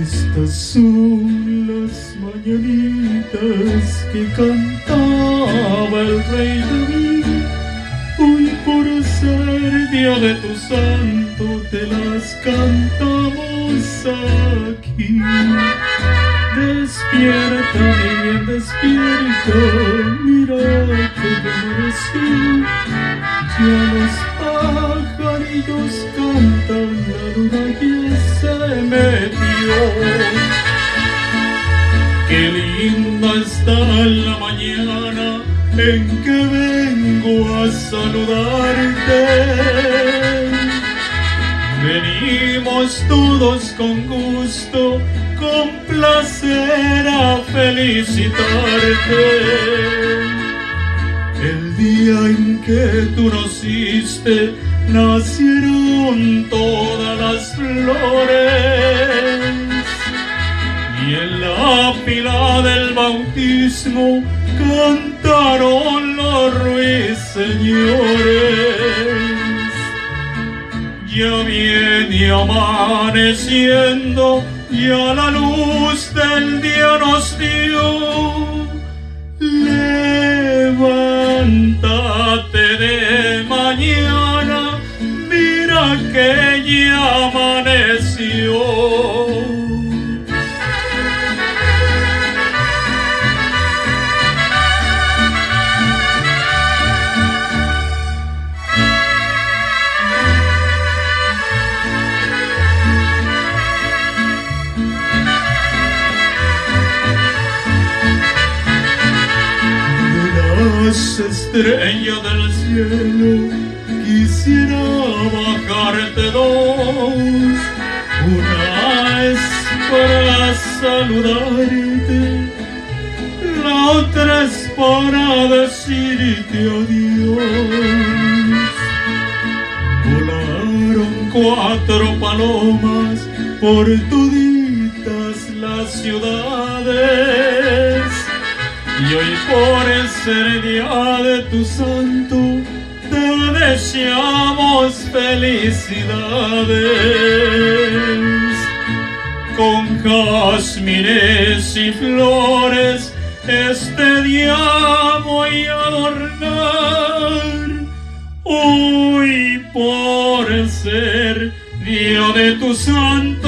Estas son las mañanitas que cantaba el rey David. Hoy por ser día de tu santo te las cantamos aquí. Despierta, niña, despierta, mira que ya amaneció. Ya los pajarillos cantan, la luna ya se metió. Qué linda está la mañana en que vengo a saludarte. Venimos todos con gusto, con placer a felicitarte. El día en que tú naciste, nacieron todas las flores. Y en la pila del bautismo cantaron los ruiseñores. Ya viene amaneciendo, ya la luz del día nos dio. Levántate de mañana, mira que ya amaneció. Las estrellas del cielo quisiera bajarte dos. Una es para saludarte, la otra es para decirte adiós. Volaron 4 palomas por toditas las ciudades. Y hoy por ser día de tu santo, te deseamos felicidades. Con jazmines y flores, este día voy a adornar. Hoy por ser día de tu santo,